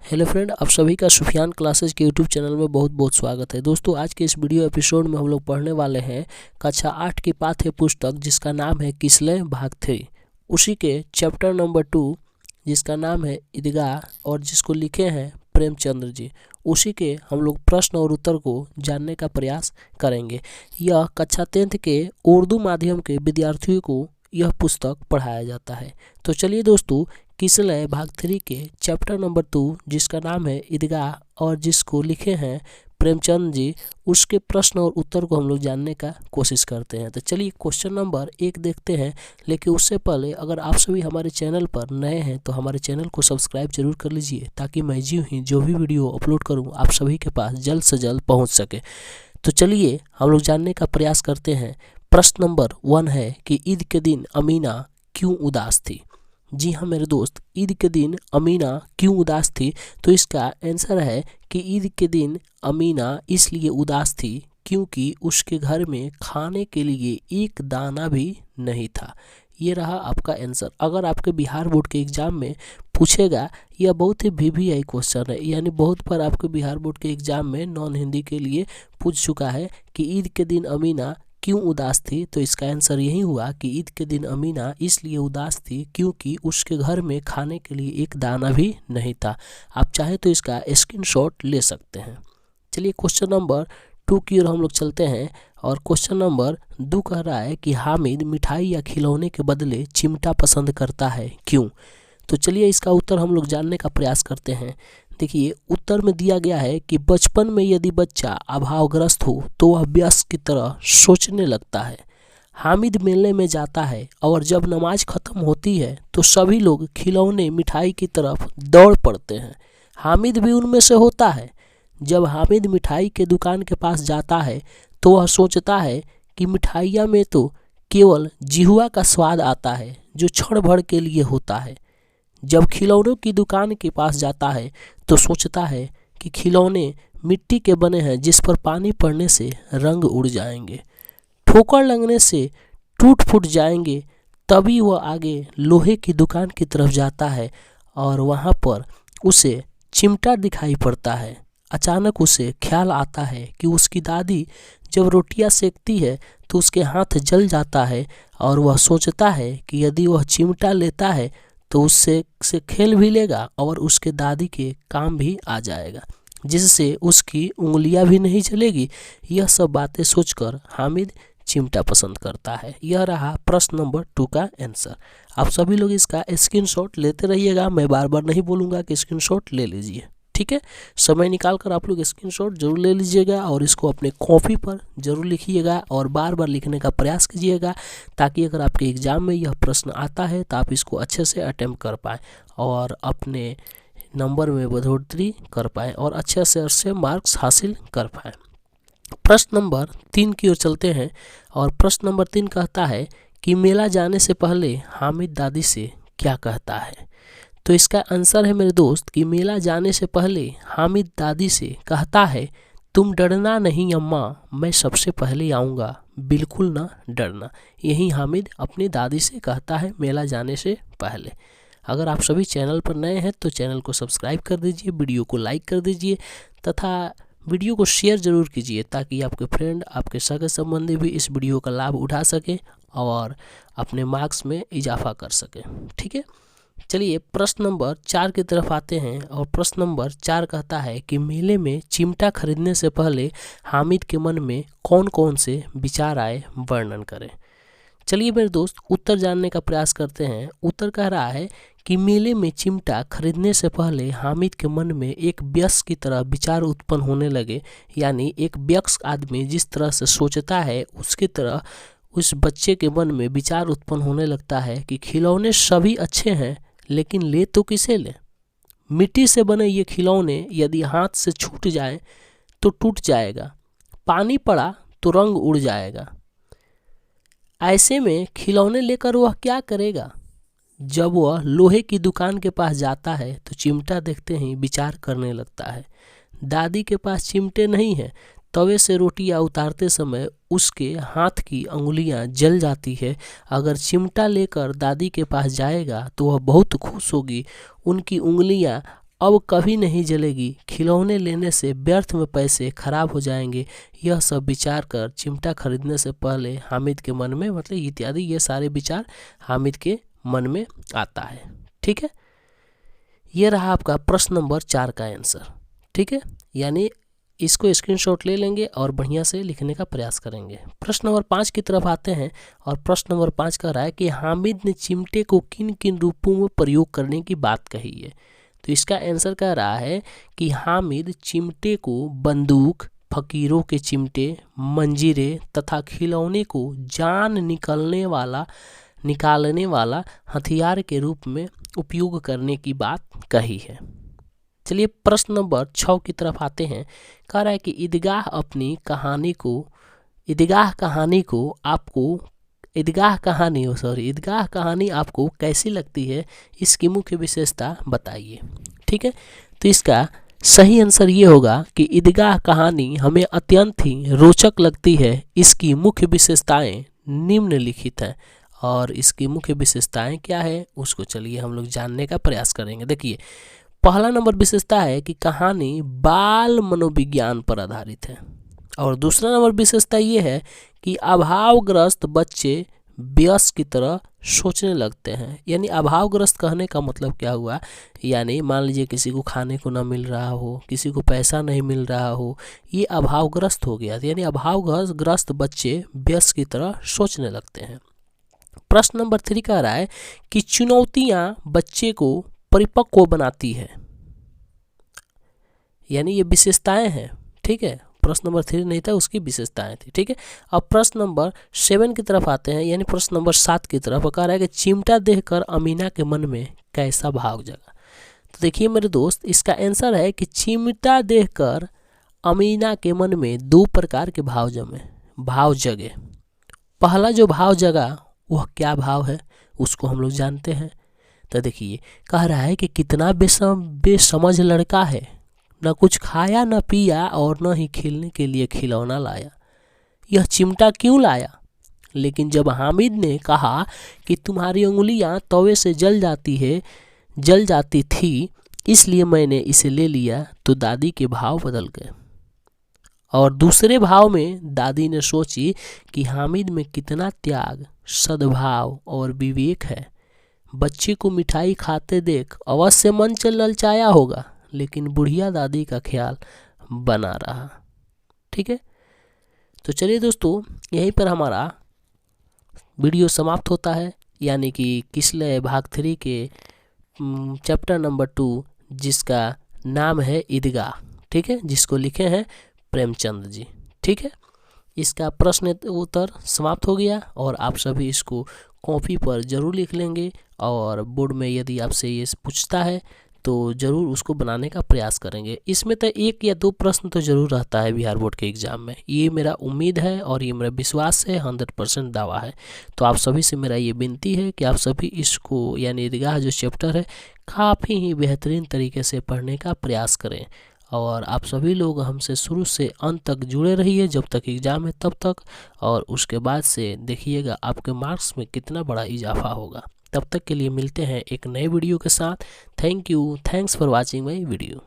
Hello friend, आप सभी का सुफियान क्लासेज के यूट्यूब चैनल में बहुत बहुत स्वागत है। दोस्तों, आज के इस वीडियो एपिसोड में हम लोग पढ़ने वाले हैं कक्षा 8 की पाठ्य पुस्तक जिसका नाम है किसलय भाग 3, उसी के चैप्टर नंबर 2 जिसका नाम है ईदगाह और जिसको लिखे हैं प्रेमचंद्र जी। उसी के हम लोग प्रश्न और उत्तर को जानने का प्रयास करेंगे। यह कक्षा 10th के उर्दू माध्यम के विद्यार्थियों को यह पुस्तक पढ़ाया जाता है। तो चलिए दोस्तों, किसलय भाग 3 के चैप्टर नंबर 2 जिसका नाम है ईदगाह और जिसको लिखे हैं प्रेमचंद जी, उसके प्रश्न और उत्तर को हम लोग जानने का कोशिश करते हैं। तो चलिए क्वेश्चन नंबर 1 देखते हैं। लेकिन उससे पहले अगर आप सभी हमारे चैनल पर नए हैं तो हमारे चैनल को सब्सक्राइब जरूर कर लीजिए ताकि मैं जो भी वीडियो अपलोड करूं आप सभी के पास जल्द से जल्द पहुंच सके। तो चलिए हम लोग जानने का प्रयास करते हैं। प्रश्न नंबर 1 है कि ईद के दिन अमीना क्यों उदास थी। जी हाँ मेरे दोस्त, ईद के दिन अमीना क्यों उदास थी? तो इसका आंसर है कि ईद के दिन अमीना इसलिए उदास थी क्योंकि उसके घर में खाने के लिए एक दाना भी नहीं था। ये रहा आपका आंसर। अगर आपके बिहार बोर्ड के एग्ज़ाम में पूछेगा, यह बहुत ही VVI क्वेश्चन है, यानी बहुत बार आपके बिहार बोर्ड के एग्ज़ाम में नॉन हिंदी के लिए पूछ चुका है कि ईद के दिन अमीना क्यों उदास थी। तो इसका आंसर यही हुआ कि ईद के दिन अमीना इसलिए उदास थी क्योंकि उसके घर में खाने के लिए एक दाना भी नहीं था। आप चाहे तो इसका स्क्रीनशॉट ले सकते हैं। चलिए क्वेश्चन नंबर 2 की ओर हम लोग चलते हैं और क्वेश्चन नंबर 2 कह रहा है कि हामिद मिठाई या खिलौने के बदले चिमटा पसंद करता है, क्यों? तो चलिए इसका उत्तर हम लोग जानने का प्रयास करते हैं। देखिए, उत्तर में दिया गया है कि बचपन में यदि बच्चा अभावग्रस्त हो तो वह वयस्क की तरह सोचने लगता है। हामिद मेले में जाता है और जब नमाज खत्म होती है तो सभी लोग खिलौने मिठाई की तरफ दौड़ पड़ते हैं। हामिद भी उनमें से होता है। जब हामिद मिठाई के दुकान के पास जाता है तो वह सोचता है कि मिठाइयाँ में तो केवल जिहुआ का स्वाद आता है जो क्षण भर के लिए होता है। जब खिलौनों की दुकान के पास जाता है तो सोचता है कि खिलौने मिट्टी के बने हैं जिस पर पानी पड़ने से रंग उड़ जाएंगे, ठोकर लगने से टूट फूट जाएंगे। तभी वह आगे लोहे की दुकान की तरफ जाता है और वहाँ पर उसे चिमटा दिखाई पड़ता है। अचानक उसे ख्याल आता है कि उसकी दादी जब रोटियां सेकती है तो उसके हाथ जल जाता है और वह सोचता है कि यदि वह चिमटा लेता है तो उससे खेल भी लेगा और उसके दादी के काम भी आ जाएगा, जिससे उसकी उंगलियां भी नहीं जलेगी। यह सब बातें सोचकर हामिद चिमटा पसंद करता है। यह रहा प्रश्न नंबर 2 का आंसर। आप सभी लोग इसका स्क्रीनशॉट लेते रहिएगा, मैं बार बार नहीं बोलूँगा कि स्क्रीनशॉट ले लीजिए, ठीक है? समय निकाल कर आप लोग स्क्रीनशॉट जरूर ले लीजिएगा और इसको अपने कॉपी पर जरूर लिखिएगा और बार बार लिखने का प्रयास कीजिएगा ताकि अगर आपके एग्ज़ाम में यह प्रश्न आता है तो आप इसको अच्छे से अटेम्प्ट कर पाएँ और अपने नंबर में बढ़ोतरी कर पाएँ और अच्छे मार्क्स हासिल कर पाएँ। प्रश्न नंबर 3 की ओर चलते हैं और प्रश्न नंबर 3 कहता है कि मेला जाने से पहले हामिद दादी से क्या कहता है। तो इसका आंसर है मेरे दोस्त कि मेला जाने से पहले हामिद दादी से कहता है, तुम डरना नहीं अम्मा, मैं सबसे पहले आऊँगा, बिल्कुल ना डरना। यही हामिद अपनी दादी से कहता है मेला जाने से पहले। अगर आप सभी चैनल पर नए हैं तो चैनल को सब्सक्राइब कर दीजिए, वीडियो को लाइक कर दीजिए तथा वीडियो को शेयर ज़रूर कीजिए ताकि आपके फ्रेंड, आपके सगे संबंधी भी इस वीडियो का लाभ उठा सके और अपने मार्क्स में इजाफा कर सके, ठीक है? चलिए प्रश्न नंबर 4 की तरफ आते हैं और प्रश्न नंबर 4 कहता है कि मेले में चिमटा खरीदने से पहले हामिद के मन में कौन कौन से विचार आए, वर्णन करें। चलिए मेरे दोस्त, उत्तर जानने का प्रयास करते हैं। उत्तर कह रहा है कि मेले में चिमटा खरीदने से पहले हामिद के मन में एक वयस्क की तरह विचार उत्पन्न होने लगे, यानी एक वयस्क आदमी जिस तरह से सोचता है उसकी तरह उस बच्चे के मन में विचार उत्पन्न होने लगता है कि खिलौने सभी अच्छे हैं लेकिन ले तो किसे ले। मिट्टी से बने ये खिलौने यदि हाथ से छूट जाए तो टूट जाएगा, पानी पड़ा तो रंग उड़ जाएगा। ऐसे में खिलौने लेकर वह क्या करेगा? जब वह लोहे की दुकान के पास जाता है तो चिमटा देखते ही विचार करने लगता है। दादी के पास चिमटे नहीं है, तवे से रोटियां उतारते समय उसके हाथ की अंगुलियां जल जाती है। अगर चिमटा लेकर दादी के पास जाएगा तो वह बहुत खुश होगी, उनकी उंगलियां अब कभी नहीं जलेगी, खिलौने लेने से व्यर्थ में पैसे खराब हो जाएंगे, यह सब विचार कर चिमटा खरीदने से पहले हामिद के मन में, मतलब इत्यादि ये सारे विचार हामिद के मन में आता है। ठीक है, ये रहा आपका प्रश्न नंबर 4 का आंसर। ठीक है, यानी इसको स्क्रीनशॉट ले लेंगे और बढ़िया से लिखने का प्रयास करेंगे। प्रश्न नंबर 5 की तरफ आते हैं और प्रश्न नंबर 5 कह रहा है कि हामिद ने चिमटे को किन किन रूपों में प्रयोग करने की बात कही है। तो इसका आंसर कह रहा है कि हामिद चिमटे को बंदूक, फकीरों के चिमटे, मंजीरे तथा खिलौने को जान निकालने वाला हथियार के रूप में उपयोग करने की बात कही है। चलिए प्रश्न नंबर 6 की तरफ आते हैं। कह रहा है कि ईदगाह कहानी आपको कैसी लगती है, इसकी मुख्य विशेषता बताइए। ठीक है, तो इसका सही आंसर ये होगा कि ईदगाह कहानी हमें अत्यंत ही रोचक लगती है। इसकी मुख्य विशेषताएं निम्नलिखित हैं और इसकी मुख्य विशेषताएं क्या है उसको चलिए हम लोग जानने का प्रयास करेंगे। देखिए, पहला नंबर विशेषता है कि कहानी बाल मनोविज्ञान पर आधारित है और दूसरा नंबर विशेषता ये है कि अभावग्रस्त बच्चे वयस्क की तरह सोचने लगते हैं। यानी अभावग्रस्त कहने का मतलब क्या हुआ, यानी मान लीजिए किसी को खाने को ना मिल रहा हो, किसी को पैसा नहीं मिल रहा हो, ये अभावग्रस्त हो गया। यानी अभावग्रस्त बच्चे वयस्क की तरह सोचने लगते हैं। प्रश्न नंबर 3 कह रहा है कि चुनौतियां बच्चे को परिपक्व बनाती है, यानी ये विशेषताएं हैं। ठीक है, प्रश्न नंबर 3 नहीं था, उसकी विशेषताएं थी। ठीक है, अब प्रश्न नंबर 7 की तरफ आते हैं, यानी प्रश्न नंबर 7 की तरफ कह रहा है कि चिमटा देखकर अमीना के मन में कैसा भाव जगा। तो देखिए मेरे दोस्त, इसका आंसर है कि चिमटा देखकर अमीना के मन में 2 प्रकार के भाव जगे। पहला जो भाव जगा वह क्या भाव है उसको हम लोग जानते हैं। तो देखिए, कह रहा है कि कितना बेसमझ लड़का है, न कुछ खाया न पिया और न ही खेलने के लिए खिलौना लाया, यह चिमटा क्यों लाया। लेकिन जब हामिद ने कहा कि तुम्हारी उंगलियां तवे से जल जाती थी इसलिए मैंने इसे ले लिया, तो दादी के भाव बदल गए और दूसरे भाव में दादी ने सोची कि हामिद में कितना त्याग, सद्भाव और विवेक है। बच्चे को मिठाई खाते देख अवश्य मन ललचाया होगा, लेकिन बुढ़िया दादी का ख्याल बना रहा। ठीक है, तो चलिए दोस्तों, यहीं पर हमारा वीडियो समाप्त होता है, यानी कि किसलय भाग 3 के चैप्टर नंबर 2 जिसका नाम है ईदगाह। ठीक है, जिसको लिखे हैं प्रेमचंद जी। ठीक है, इसका प्रश्न उत्तर समाप्त हो गया और आप सभी इसको कॉपी पर ज़रूर लिख लेंगे और बोर्ड में यदि आपसे ये पूछता है तो ज़रूर उसको बनाने का प्रयास करेंगे। इसमें तो 1 या 2 प्रश्न तो ज़रूर रहता है बिहार बोर्ड के एग्ज़ाम में, ये मेरा उम्मीद है और ये मेरा विश्वास है, 100% दावा है। तो आप सभी से मेरा ये विनती है कि आप सभी इसको यानी ईदगाह जो चैप्टर है काफ़ी ही बेहतरीन तरीके से पढ़ने का प्रयास करें और आप सभी लोग हमसे शुरू से अंत तक जुड़े रहिए जब तक एग्ज़ाम है तब तक, और उसके बाद से देखिएगा आपके मार्क्स में कितना बड़ा इजाफा होगा। तब तक के लिए मिलते हैं एक नए वीडियो के साथ। Thank you, thanks for watching my video.